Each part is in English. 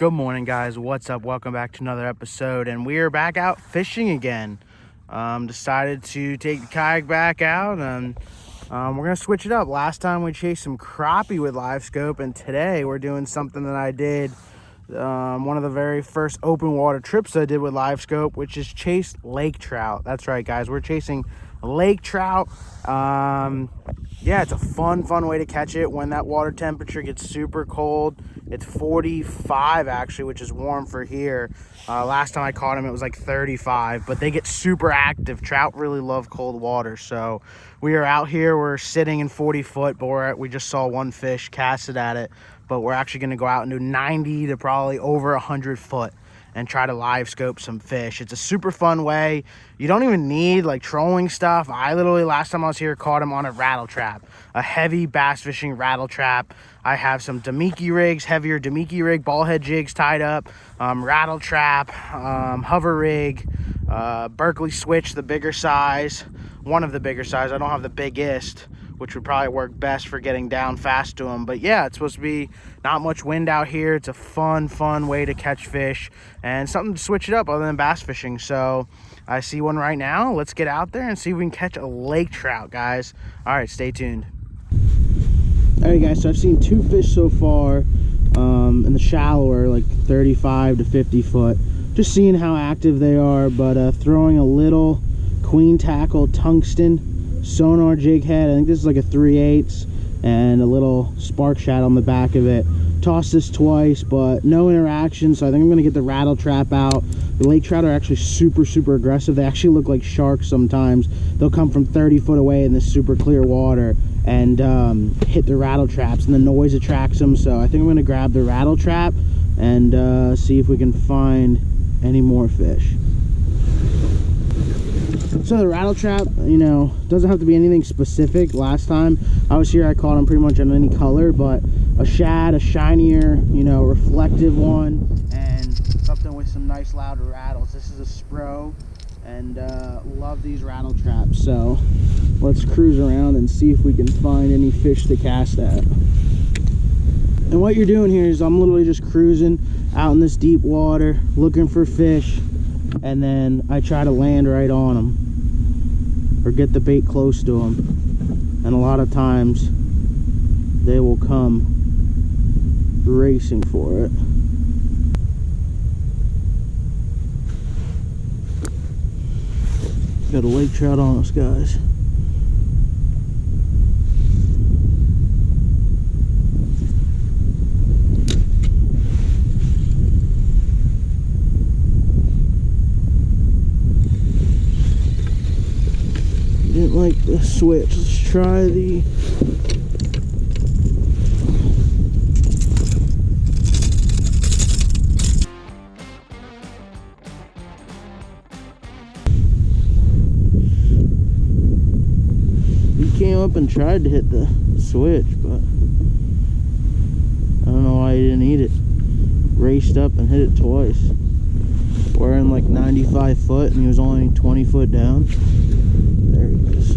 Good morning, guys. What's up? Welcome back to another episode, and we are back out fishing again. Decided to take the kayak back out, and we're gonna switch it up. Last time we chased some crappie with live scope, and today we're doing something that I did one of the very first open water trips I did with live scope, which is chase lake trout. That's right, guys, we're chasing lake trout. Yeah, it's a fun way to catch it when that water temperature gets super cold. It's 45 actually, which is warm for here. Last time I caught them, it was like 35, but they get super active. Trout really love cold water. So we are out here, we're sitting in 40 foot, but we just saw one fish, casted at it, but we're actually gonna go out and do 90 to probably over 100 foot and try to live scope some fish. It's a super fun way. You don't even need like trolling stuff. I literally, last time I was here, caught him on a rattle trap, a heavy bass fishing rattle trap. I have some Damiki rigs, heavier Damiki rig, ball head jigs tied up, rattle trap, hover rig, Berkley Switch, the bigger size, one of the bigger size. I don't have the biggest, which would probably work best for getting down fast to them. But yeah, it's supposed to be not much wind out here. It's a fun way to catch fish and something to switch it up other than bass fishing. So I see one right now. Let's get out there and see if we can catch a lake trout, guys. All right, stay tuned. All right, guys, so I've seen two fish so far in the shallower, like 35 to 50 foot. Just seeing how active they are, but throwing a little queen tackle tungsten sonar jig head. I think this is like a 3/8 and a little spark shad on the back of it. Tossed this twice, but no interaction, so I think I'm gonna get the rattle trap out. The lake trout are actually super aggressive. They actually look like sharks sometimes. They'll come from 30 foot away in this super clear water and hit the rattle traps, and the noise attracts them. So I think I'm gonna grab the rattle trap and see if we can find any more fish. So the rattle trap, you know, doesn't have to be anything specific. Last time I was here, I caught them pretty much in any color, but a shad, a shinier, you know, reflective one, and something with some nice loud rattles. This is a Spro, and love these rattle traps. So let's cruise around and see if we can find any fish to cast at. And what you're doing here is I'm literally just cruising out in this deep water, looking for fish, and then I try to land right on them or get the bait close to them, and a lot of times they will come racing for it. Got a lake trout on us, guys. Didn't like the switch. Let's try the he came up and tried to hit the switch, but I don't know why he didn't eat it. Raced up and hit it twice. We're in like 95 foot and he was only 20 foot down. There he is.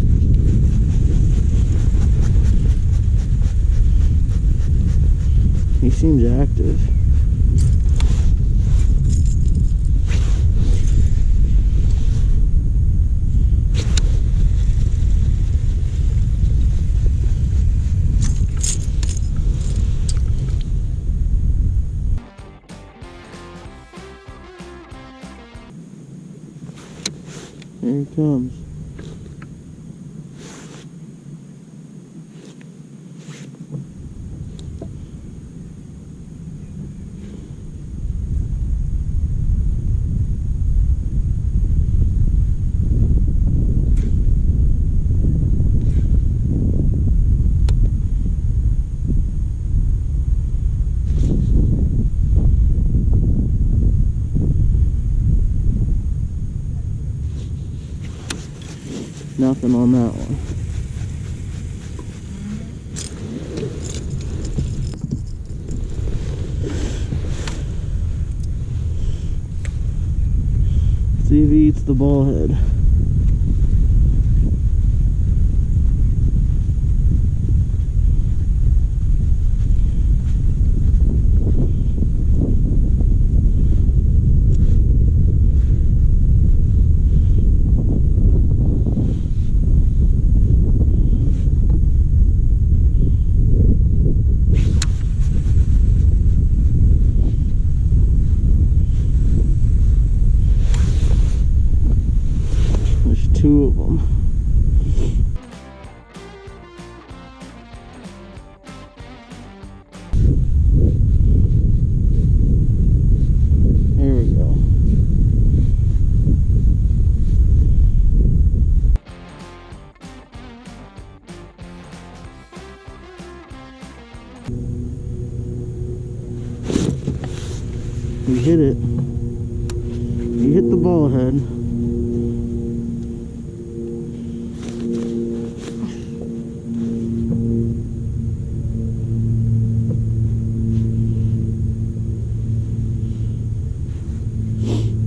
He seems active. Here he comes. Nothing on that one. See if he eats the ball head. 2 of them. There we go. We hit it. We hit the ball head.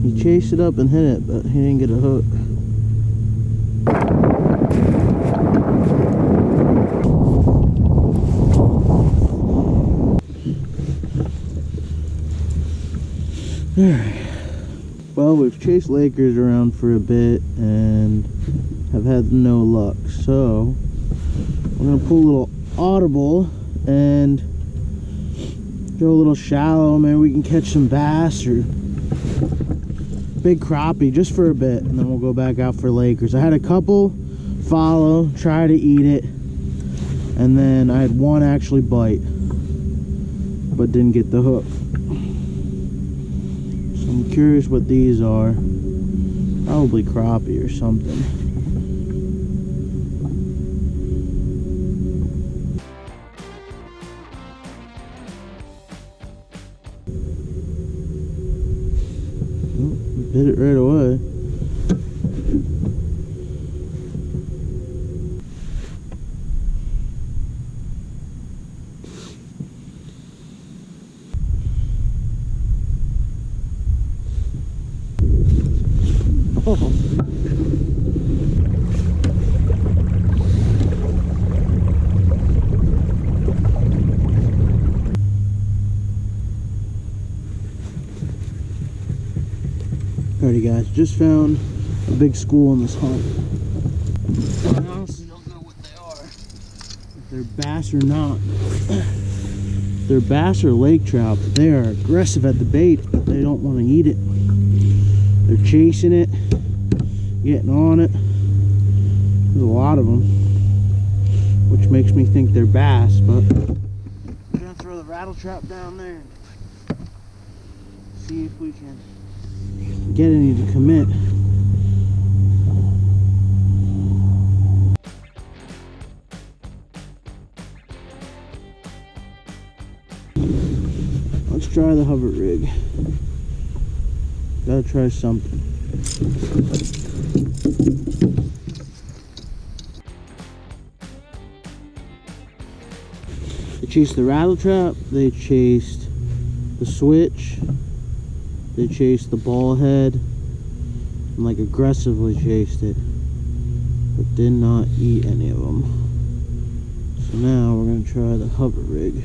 He chased it up and hit it, but he didn't get a hook. Alright. Well, we've chased Lakers around for a bit and have had no luck. So we're gonna pull a little audible and go a little shallow. Maybe we can catch some bass or big crappie just for a bit, and then we'll go back out for Lakers. I had a couple follow, try to eat it, and then I had one actually bite, but didn't get the hook. So I'm curious what these are. Probably crappie or something. Hit it right away. Oh. Alrighty guys, just found a big school on this hunt. I honestly don't know what they are. If they're bass or not. They're bass or lake trout, but they are aggressive at the bait, but they don't want to eat it. They're chasing it, getting on it. There's a lot of them, which makes me think they're bass, but we're gonna throw the rattle trap down there and see if we can get any to commit. Let's try the hover rig. Gotta try something. They chased the rattle trap, they chased the switch, they chased the ball head, and like aggressively chased it, but did not eat any of them. So now we're gonna try the hover rig.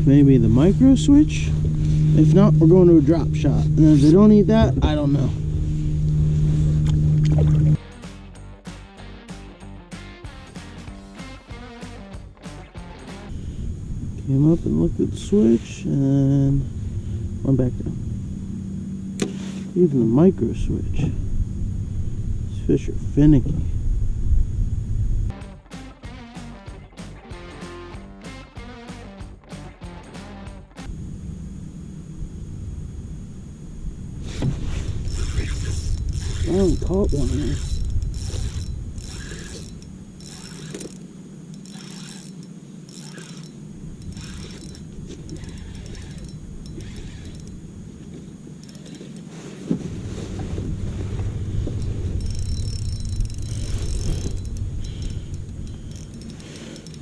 Maybe the micro switch. If not, we're going to a drop shot. And if they don't eat that, I don't know. Came up and looked at the switch and went back down. Even the micro switch. These fish are finicky. I haven't caught one here.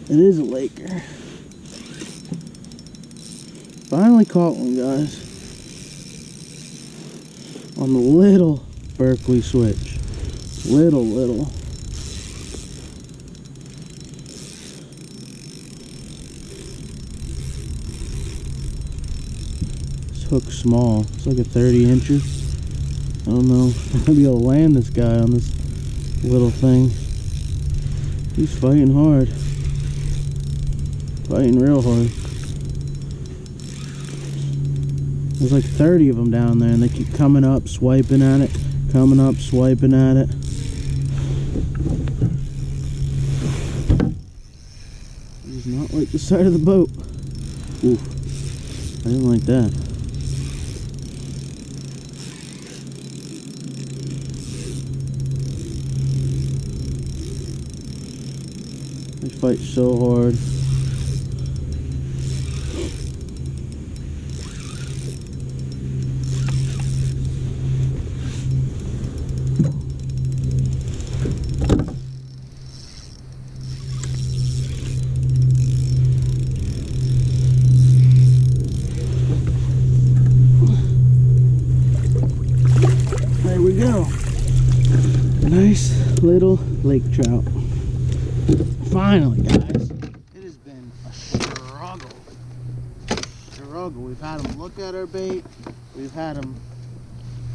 It is a Laker. Finally caught one, guys. On the little Berkley Switch. Little. This hook's small. It's like a 30 incher. I don't know if I'm gonna be able to land this guy on this little thing. He's fighting hard. Fighting real hard. There's like 30 of them down there, and they keep coming up, swiping at it, coming up, swiping at it. It does not like the side of the boat. Ooh, I didn't like that. They fight so hard. There we go. Nice little lake trout. Finally, guys. It has been a struggle. We've had them look at our bait. We've had them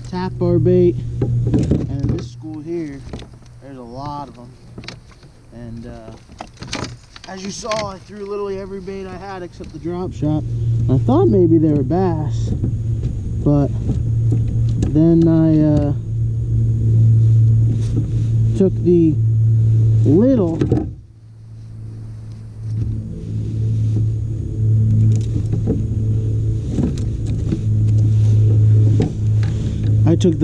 tap our bait. And in this school here, there's a lot of them. And as you saw, I threw literally every bait I had except the drop shot. I thought maybe they were bass, but then I took the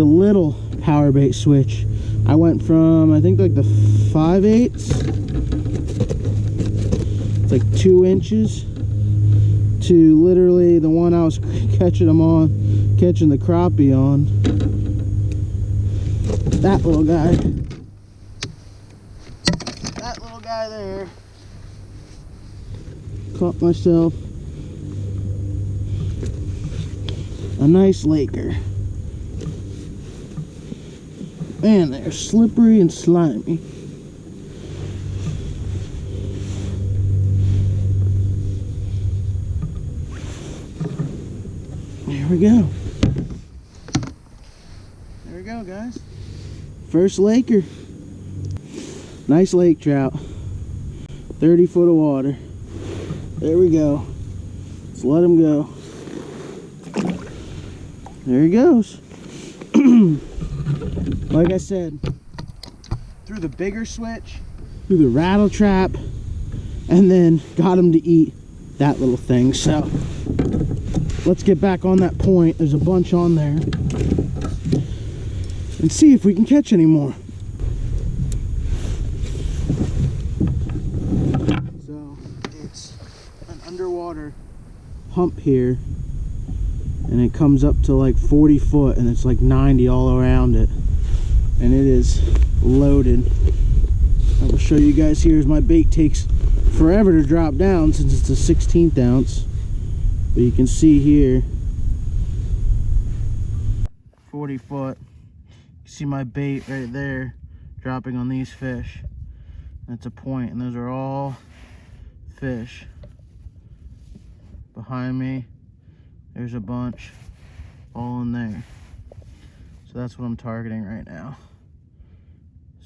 little power bait switch. I went from, I think, like the 5/8, it's like 2 inches, to literally the one I was catching the crappie on. That little guy. That little guy there. Caught myself a nice laker. Man, they're slippery and slimy. There we go. There we go, guys. First laker. Nice lake trout. 30 foot of water. There we go. Let's let him go. There he goes. Like I said, threw the bigger switch, threw the rattle trap, and then got him to eat that little thing. So let's get back on that point. There's a bunch on there, and see if we can catch any more. So it's an underwater hump here, and it comes up to like 40 foot, and it's like 90 all around it, and it is loaded. I will show you guys here as my bait takes forever to drop down since it's a 16th ounce, but you can see here 40 foot. You see my bait right there dropping on these fish. That's a point, and those are all fish. Behind me there's a bunch all in there, so that's what I'm targeting right now.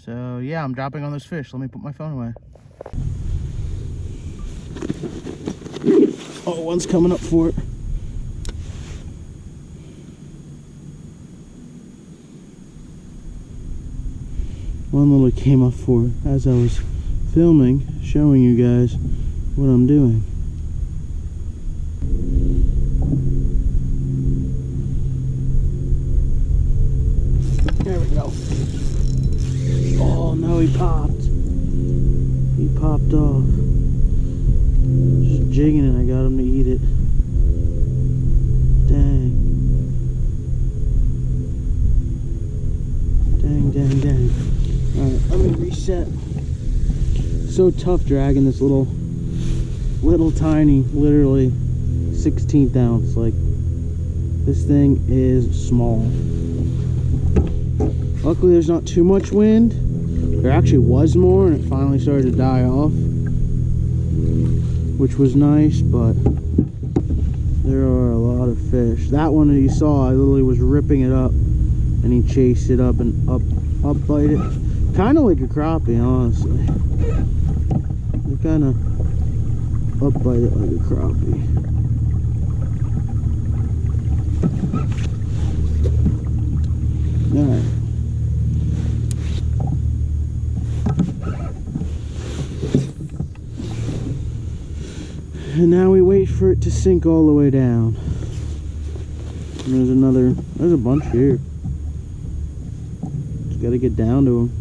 So yeah, I'm dropping on those fish. Let me put my phone away. Oh, one's coming up for it. One little came up for it as I was filming, showing you guys what I'm doing. There we go. Oh no, he popped. He popped off. Just jigging it, I got him to eat it. Dang. Dang. Alright, let me reset. So tough dragging this little tiny, literally 16th ounce. Like, this thing is small. Luckily there's not too much wind. There actually was more, and it finally started to die off, which was nice, but there are a lot of fish. That one that you saw, I literally was ripping it up, and he chased it up and up bite it. Kind of like a crappie, honestly. They're kind of up bite it like a crappie. Alright. And now we wait for it to sink all the way down. And there's a bunch here. Just gotta get down to them.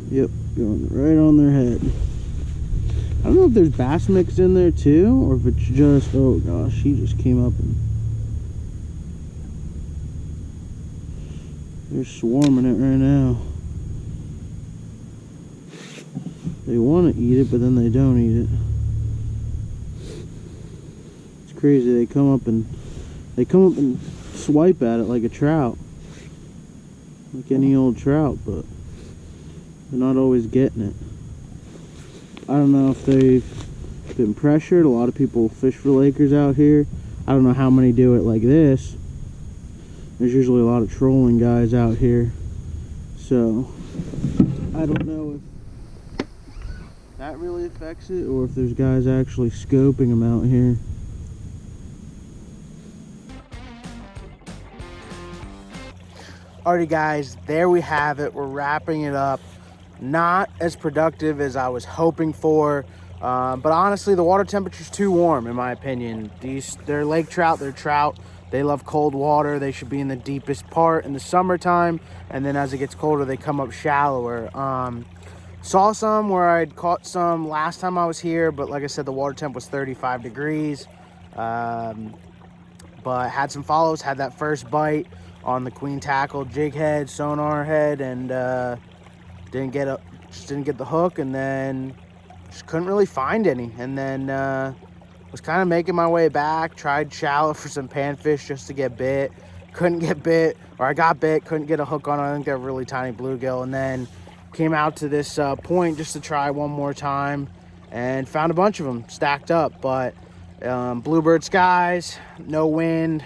Yep, going right on their head. I don't know if there's bass mix in there too, or if it's just, oh gosh, he just came up and they're swarming it right now. They want to eat it, but then they don't eat it. It's crazy. They come up and swipe at it like a trout, like any old trout, but they're not always getting it. I don't know if they've been pressured. A lot of people fish for Lakers out here. I don't know how many do it like this. There's usually a lot of trolling guys out here. So, I don't know if that really affects it or if there's guys actually scoping them out here. Alrighty guys, there we have it. We're wrapping it up. Not as productive as I was hoping for, but honestly the water temperature's too warm in my opinion. They're lake trout, they're trout. They love cold water. They should be in the deepest part in the summertime, and then as it gets colder they come up shallower. Saw some where I'd caught some last time I was here, but like I said, the water temp was 35 degrees. But had some follows, had that first bite on the queen tackle jighead, sonar head, and didn't get the hook, and then just couldn't really find any. And then was kind of making my way back, tried shallow for some panfish just to get bit, couldn't get bit, or I got bit, couldn't get a hook on it. I think they're really tiny bluegill, and then came out to this point just to try one more time and found a bunch of them stacked up. But bluebird skies, no wind,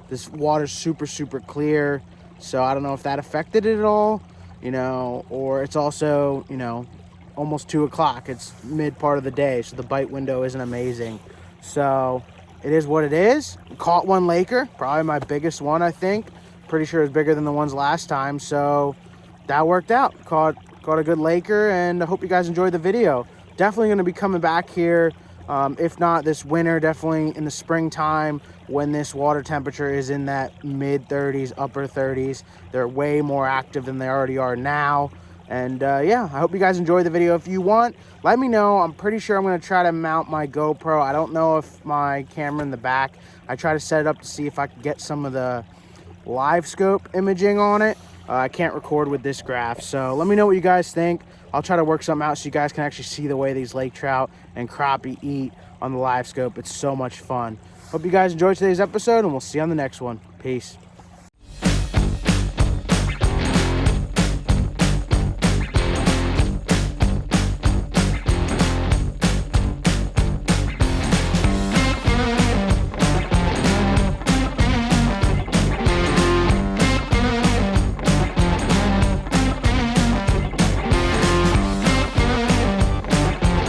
this water's super clear, so I don't know if that affected it at all, you know, or it's also, you know, almost 2 o'clock. It's mid part of the day, so the bite window isn't amazing. So it is what it is. Caught one Laker, probably my biggest one, I think. Pretty sure it's bigger than the ones last time, so that worked out. Caught a good Laker, and I hope you guys enjoyed the video. Definitely going to be coming back here, if not this winter, definitely in the springtime when this water temperature is in that mid 30s, upper 30s. They're way more active than they already are now. And yeah, I hope you guys enjoyed the video. If you want, let me know. I'm pretty sure I'm going to try to mount my GoPro. I don't know if my camera in the back, I try to set it up to see if I can get some of the live scope imaging on it. I can't record with this graph, so let me know what you guys think. I'll try to work something out so you guys can actually see the way these lake trout and crappie eat on the live scope. It's so much fun. Hope you guys enjoyed today's episode, and we'll see you on the next one. Peace.